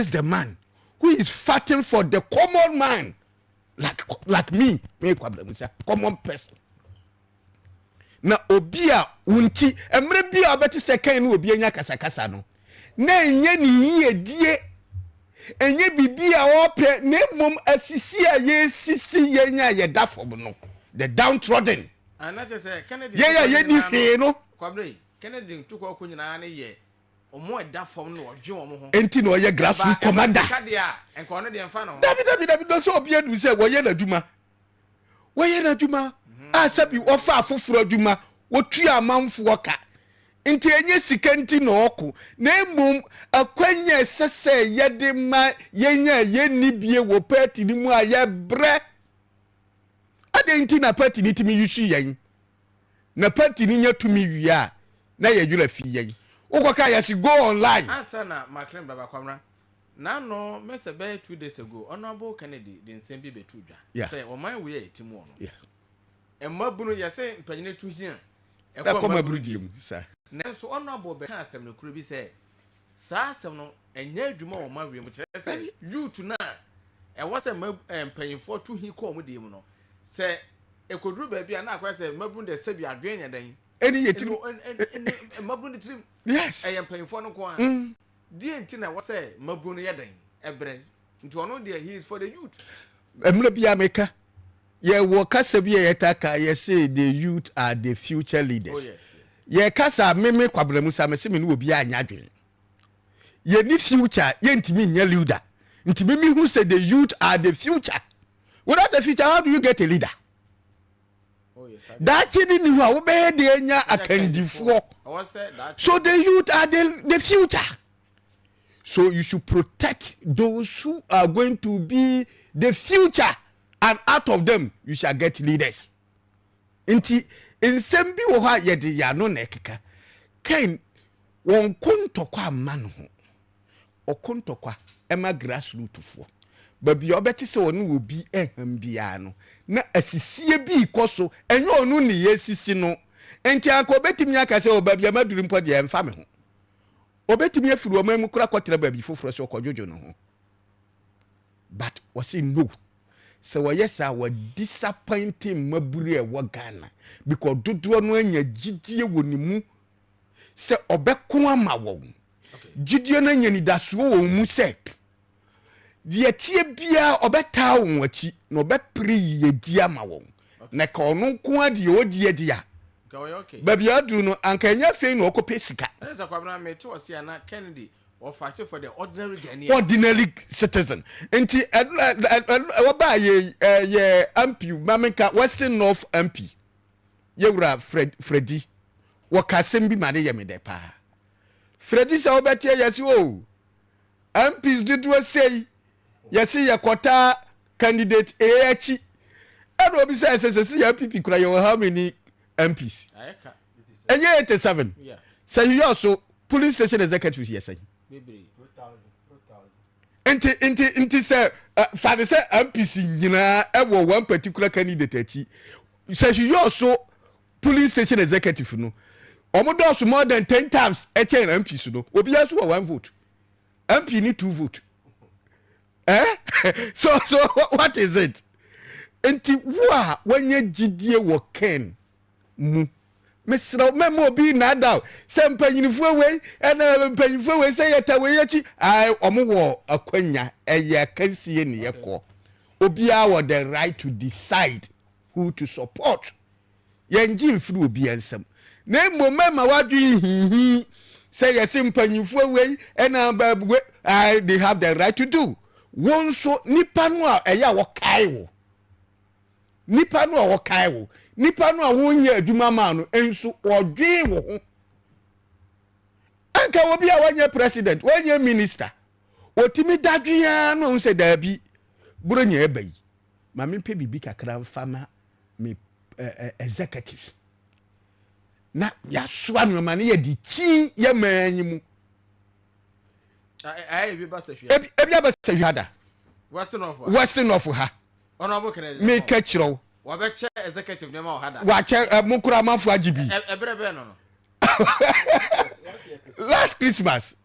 is the man who is fighting for the common man, like me, common person. Na obia unti emre bia obeti sekan no obi anya kasakasa no na enye ni yedie enye bibia ope na mom asisi a yesisi yenya yeda fom no the downtrodden and that say Kennedy ye ni hwe no kwabre Kennedy tukọ ko nyina na ye omo eda fom no odwe omo ho enti na oye grassroots commander enko no de mfa no dabi no so obi adu se woye na duma asabi ofa afoforo aduma wotua amanfo ka nti enye sika nti na oku na emum akwanya sese yede ma yenya yenni bie wo party ni mu aye bre ade nti na party ni timi yusu yen na party ni nya tumi wia na ye yura fi yen ukoka ya si go online answer na Maclean baba kwamra na no mese be 2 days ago honorable Kennedy den sembi betudwa say o man we etimu ono emabunu yese mpanyine tu hia ekoma diem sa nanso honorable be kan asem no kuro bi say sa asem no enya adwuma o ma wiem kire say youth na e wase mpanyinfo tu hi ko mo diem no say ekoduru ba bia na akwa say mabunu de sebi adwen nya dan eni yetiri mabunu de trim yes mpanyinfo no ko a die nti na wase mabunu ye dan ebre nti ono de he is for the youth emle bia meka ye wo kasa bia yetaka ye say the youth are the future leaders. Oh yes. Ye kasa meme kwabremu sa mese me no obi anya dwen ye ni future ye ntimi nya leader ntimi mi who say the youth are the future. Without the future, how do you get a leader? Oh yes. That chidi ni wa obe de enya akandifo. So the youth are the future. So you should protect those who are going to be the future, and out of them you shall get leaders. Inti insembi wo ha ye de ya no na ekeka. Ken won kontokwa manu ho. Okontokwa ema grassroots fo. Babi obeti se wonu obi eham bia no na asisie bi ikoso enye onu ne yesisi no. Enti anko obetimi aka se obabi amaduru mpo de emfa me ho. Obetimi afiri o mamu kura kwotira babi foforo se okojojo no ho. But was say no. So yes, I was disappointing maburi e wo Ghana because dodo no anya gidie woni mu se obeko ama wo. Gidie no anya ni daso wo mu se die tie bia obeta wo achi no obepre ye di ama wo. Na ka ono nko ade odie dia. Okay. Baby adu no anka nya fe no okope sika. Esa kwabna me to osia na Kennedy or fight for the ordinary Ghanaian. Ordinary citizen. Enti waba ye MP Mameka Western North MP. Yewura Freddy. Wakasem bi made ye me de pa. Freddy sa obetie yesi o. MPs did we say yesi yakota candidate echi. And obi say MPP kura you how many MPs? Ayeka. Enye 87. Yeah. Say you also police station executive here say. Maybe 2000. Inti say father say MPC nyina ewo one particular candidate achi. Say you also police station executive no. Omodo more than 10 times eche MPs no. Obi aso one vote. MP need 2 vote. So what is it? Inti wa wenye gidie wo ken mu. Mesra memo bi na da se mpanyinfo we na mpanyinfo we se yeta we yachi ai omo akwanya eye kansie ne yekọ obi a wo the right to decide who to support yenji mfiri obi ansam na mmoma wadwe hihi se yesi mpanyinfo we na babu I they have the right to do won so nipa no a eya wo kai wo nipa no a wo kai wo nipa no a wonya aduma ma no enso odwe wo ho anka wo bia wanya president wanya minister otimi dadwea no se dabi buronya ebai ma mempe bibi kakra mfama me executives na ya soa no ma ne ye di chi ye manyimu ai bi ba sehwe ebia ba sehwada western of ha honorable Kennedy me ka kiro wabeche executive nema o hada wache mukura manfo agibi ebrebe no last Christmas.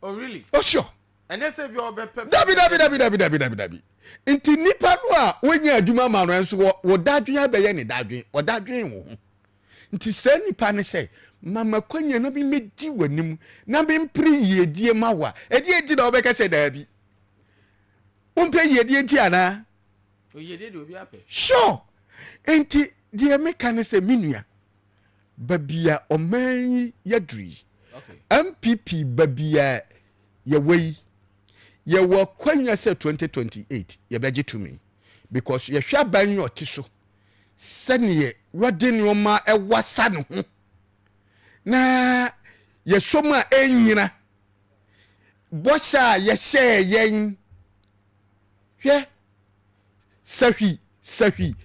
Oh really? Oh sure. And they say you are better. Dabi. Inti nipa no a wonya adwuma ma no enso wo dadwen abeye ne dadwen wo dadwen wo ho. Inti se nipa ne se mama kwanya no bi medi wanim na be mpri yedie mawa. Edi na obeka se dabi. Umpe yedie nti ana. O yedie de obi ape. Sure. Inti die meka ne se minua. Babia oman yadri. Okay. MPP babia ye wei. Ye were kwanya say 2028 ye beje to me because ye hwa ban yo tiso sane wode nneoma ewasa ne ho na ye soma enyina bosha ye hye yen hwe sahi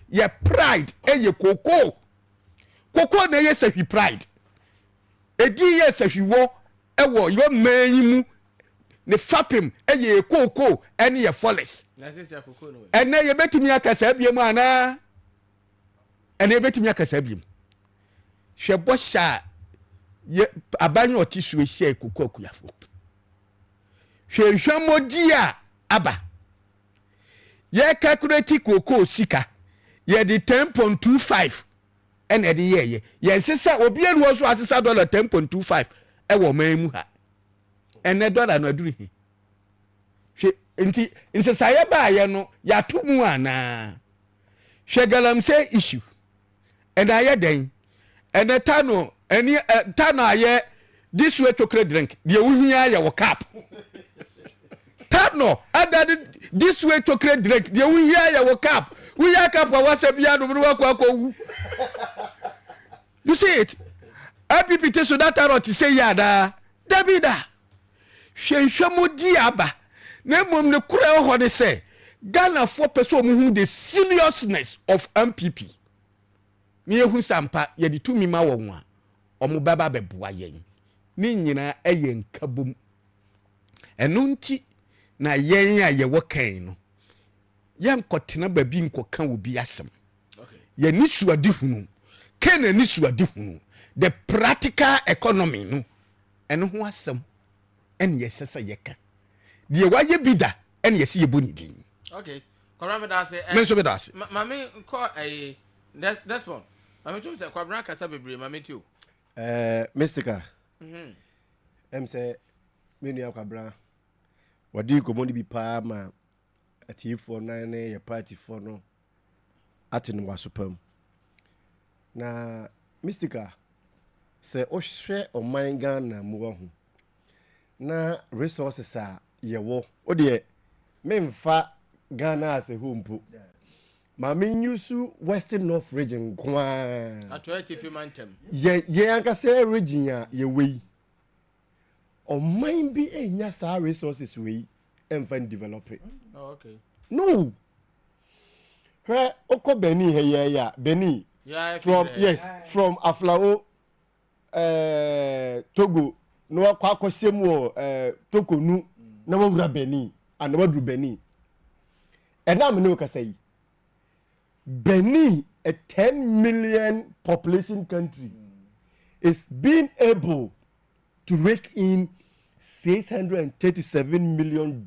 ye pride eye koko na ye sahi pride edi ye sahi wo ewo yo manyimu ne fapim eye koko ene ye foles na sisi akoko no ene ye betumi akasa biem ana ene ye betumi akasa biem hwe bosha ye abanyo otisu ehia koko akuyafo hwe hwamodi a aba ye calculate koko sika ye di 10.25 ene de ye nsesa obi enu so asesa $10.25 ewo manmu ha ene dollar no aduru hi hwe nti nsesa ba ye no ya to mu ana hwe galamsey issue and aye den ene tano eni tano aye this way to drink de wuhia ye wo cap tano ada this way to drink de wuhia ye wo cap wuhia cap wa wasabia no wa kwa you see it APP so that arot say yada Davida hwenhwamodi aba na mom ne kura ho ne say Ghana for person mu the seriousness of MPP ni ehu sampa ye di tumi ma wo nwa omo baba beboa yen ni nyina eye nkabom eno nti na yen a ye wo kan no yen kotena babi nkoka obi asem ye ni suade hunu ken ni suade hunu the practical economy no eno ho asem en yesesa yeka die waye bida en yesi yeboni din okay kwabra me da say menso be da say mame ko that's one mame to say kwabra kasa bebre mame ti o Mystica say menu kwabra wadi komoni bi pa ma atifo na ne ye party for no atinu wasopam na Mystica say o hwe o man Ghana mu ho na resources a yewo o de memfa Ghana as a home po ma menyusu Western North region kwa atwati fi mantem ye anka say region a ye wei o man bi enya sa resources wei emfa develop it. Oh, okay. No he oko Benin he ya Benin from from Aflao Togo no kwa kwasemu Tokonu na wura Benin and wadru Benin and now me no ka say Benin, a 10 million population country, is being able to rake in $637 million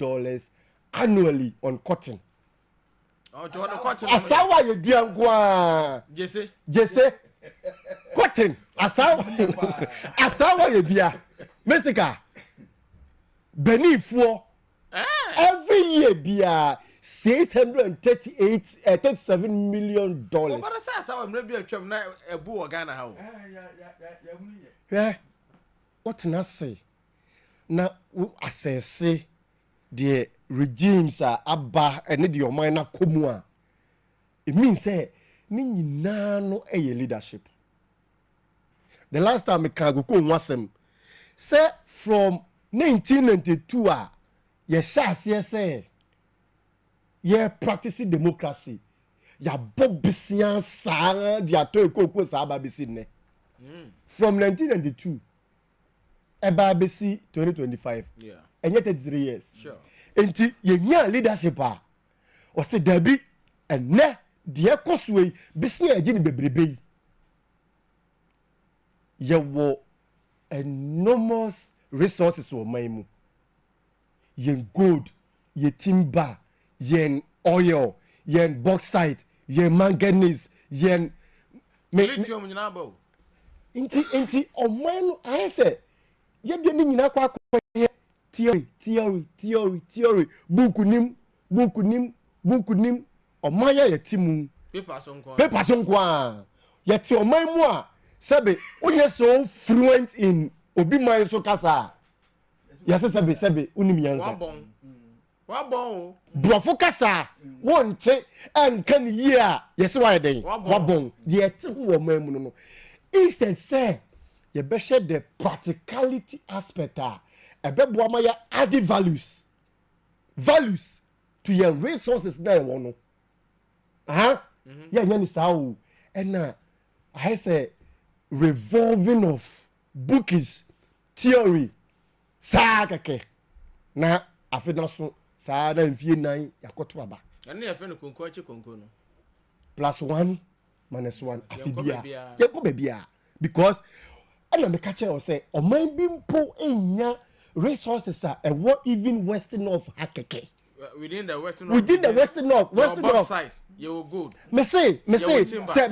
annually on cotton. Oh, do you want cotton? Asawa you do angwa. Jesse. Cotton. Asawa you do. Mystica. Benin for every year be $637 million. What I say asawa maybe a twem na ebu Ghana how. Yeah. What na say? Na assess the regimes are aba and the oman na komu a. It means say ni nyina no eye leadership. The last time me kan go nwasem say from 1992 a ye sha say ye practicing democracy ya bobisian sa dia to ekoko sa ba bisi ne from 1992 eba bisi 2025 and yet 33 years sure enti ye nya leadership a o se dabi enne de ekoswe bisi agi ni bebrebe ye wo enormous resources wo man mu yen gold, yen timber, yen oil, yen bauxite, yen manganese, yen lithium nyina ba o. Inti oman I say ye de ni nyina kwa theory book nim oman ya yetimu Paper so nkwa yeti oman mu a sebe onye so fluent in obi man so kasa ya sebe unim yansa wabon brofo kasa wonte anka ni yi a yesi wa den wabon de ti ho oman mu no instead say you be share the practicality aspect ebebo ama ya add values to your resources na won no yeah nyani sao and I say revolving of bookish theory sakake na afina so sa na mfie nan yakoto aba ene ya fe no konko achi konko no +1 - 1 afibia yeko bebia because ana me ka che say oman bi mpo enya resources what even western of hakeke within the western north side you will good me say say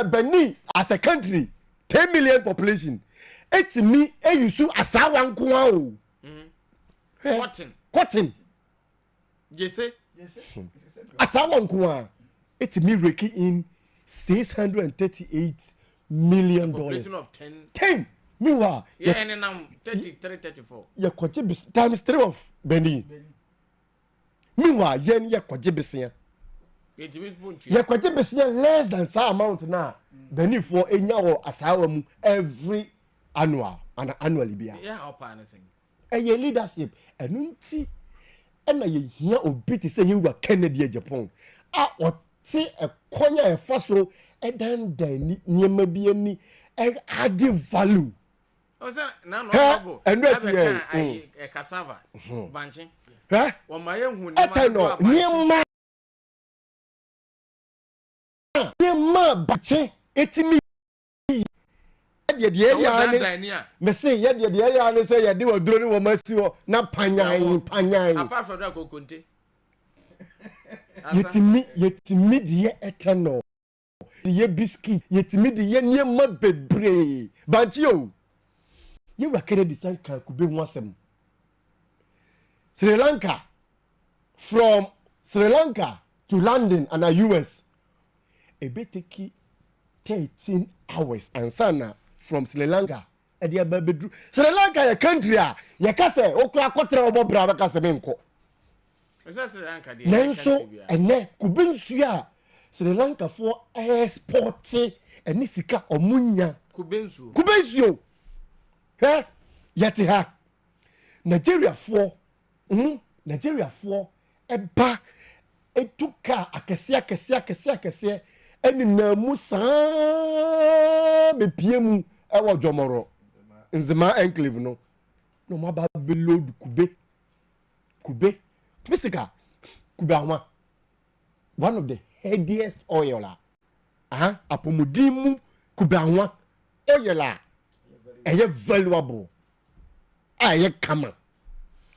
Benin as a country 10 million population it's me eyusu asawa nkoa o cotton Jesse asawa nkoa it's me raking in $638 million. population of 10 meanwhile yeah and now 34 ye kwaje times 3 of Benin meanwhile yen ye kwaje besia ye kwaje besia less than some amount na Benin for enya wo asawa mu every annual and annually bia yeah how pa anything ye leadership enunti na ye hia obi ti say ye wa Kennedy Japan o ti ekonya e faso dan niema bi ani add value osa na no trouble and cassava banchi o ma ye hu niema bache etimi ye ya me say ye ya ne say ye de oduro ni wo masi wo na panyan apart from that kokonte yetimi de eternal ye biscuit yetimi de ye niema bebre banchi o ye wa kere design kan kube ho asem from Sri Lanka to London and the US e be take 13 hours and sana from Sri Lanka e dey babedru Sri Lanka your country ye ka say okura kotre obobra ba ka se menko Sri Lanka dey nanso ene kube nsu a Sri Lanka for export eni sika omunya kube nsu yeti ha Nigeria for eba etuka akese eni na musa be piemu ewo jomoro nzima enclave no ma ba be load kube misika kube ahwa one of the heaviest oil apomudimu kube ahwa oil eye valuable aye kama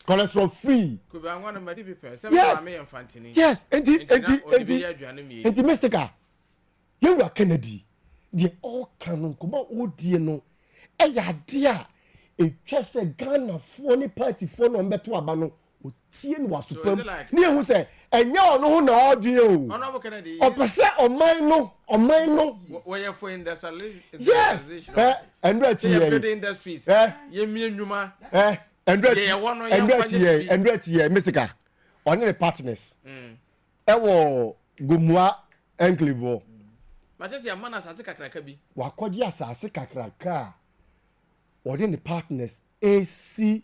cholesterol free kube ahwa no madi be pe se ma me infantini yes enti mystica you are Kennedy the all canon kuma odie no eya de a etwa se Ghana fo ni party fo no mbeto aba no otie no wasupam ni ehu se enya ono ho na odie o ono Kennedy opese oman no we for industrialization yes and industries ye mi enwuma and Mexica on the partners ewo gomua enclave but just your man asase kakraka bi wakoji asase kakraka within the partners AC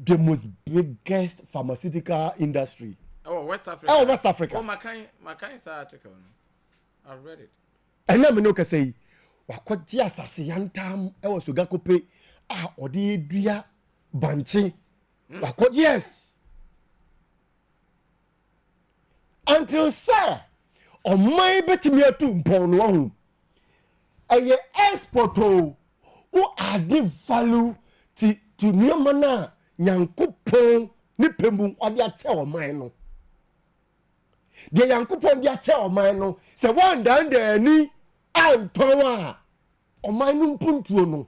the most biggest pharmaceutical industry West Africa makan sa article no I read it and na me no ka say wakoji asase yantam ewo soga kope odi dua banchi wakoji yes until say oman betimi atu mpon no ho export o add value to nyoma na nyankopon ne pemu ode ache o man no de nyankopon de ache o man no se one dan da ni anton a o man no mpuntuo no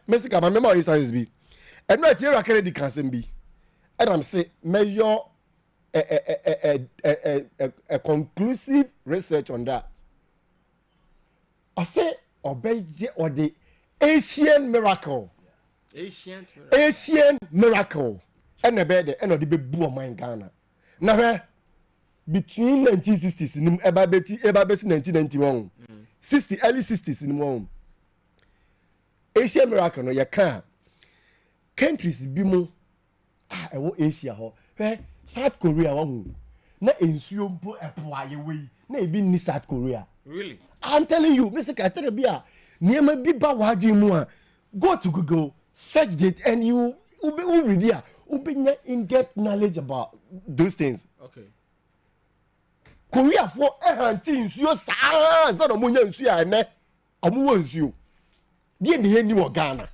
mesika ma mema o science bi eno a tiera kere di kansem bi and say measure a conclusive research on that. I say obey or the Asian miracle. Asian miracle. And the bed and the baby in Ghana. Now between 1960s in Ebabeti 1991, 60 early 60s in one. Asian miracle no ya can countries be more Asia ho. South Korea one na ensuo mpo epoaye we na ebi ni South Korea. Really? I'm telling you, Mr. Katerabia, niema bi ba wadwe mu a go to Google, search it and you read there. Ubenya in-depth knowledge about those things. Okay. Korea for ehanti nsuo saa za no monya nsuo a ne omo nsuo. Die ne ye ni wo Ghana.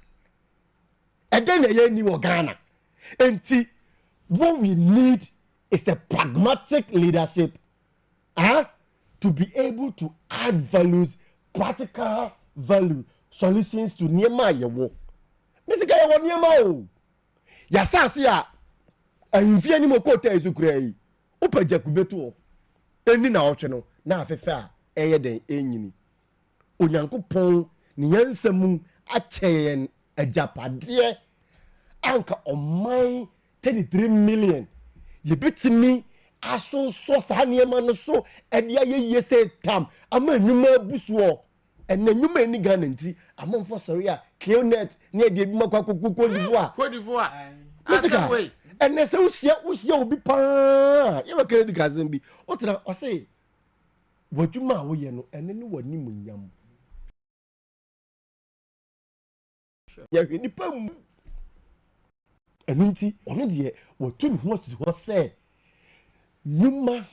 Eden ne ye ni wo Ghana. Enti what we need is a pragmatic leadership to be able to add values, practical value, solutions to niema yewo. Mr. Guy, what niema o? Ya sasi a enfie ni mokota ezukura yi. Opa jakubetu o. Eni na otwe no na afefe a eye den enyini. Onyankopon ni yansam acheyen ajapade anka oman 33 million yebetimi aso so sa niema no so ede ayeye say tam ama nwuma busuo enne nwuma ni Ghana nti amamfo sori a Knet ne ede bi makwa kokoko Cote d'Ivoire asaway enne se usia obi pa ye bakere di kazem bi otra o say wadwuma wo ye no enne ne wani munyam ya hwini pam enunti ono de wo tu ne ho say nyuma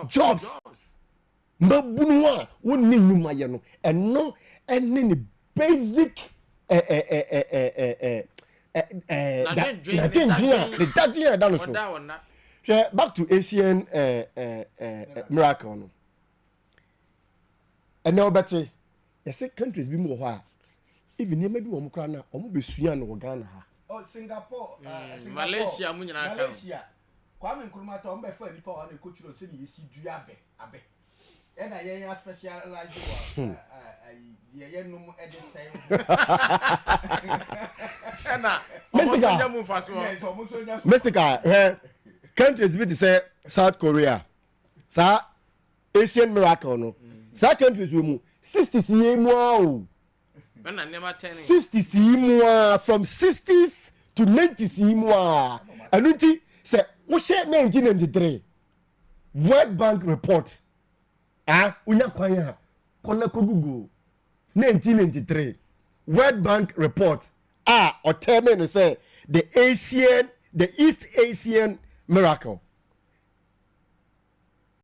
jobs mbabunu a wonni nyuma ye no eno ene ne basic back to Asian miracle no and now better yes countries bi mo ho a even ne maybe wo mo kra na o mo besua no Ghana ha. Oh, Singapore, Malaysia, Malaysia. Kwame Nkrumah to mbe fa nipa wa na kochiro se ni yesi dua abe. E na ye specialize wa ye num e de say. E na omo mu fa so. Mr. Guy, countries be to say South Korea. Sa Asian miracle no. Sa countries we mu 60 CM o. 60 CM from 60s to 90 CM. Anuti say we share 1993 World Bank report. Unya kwanya kona ko Google 1993 World Bank report. Or tell me say the East Asian miracle.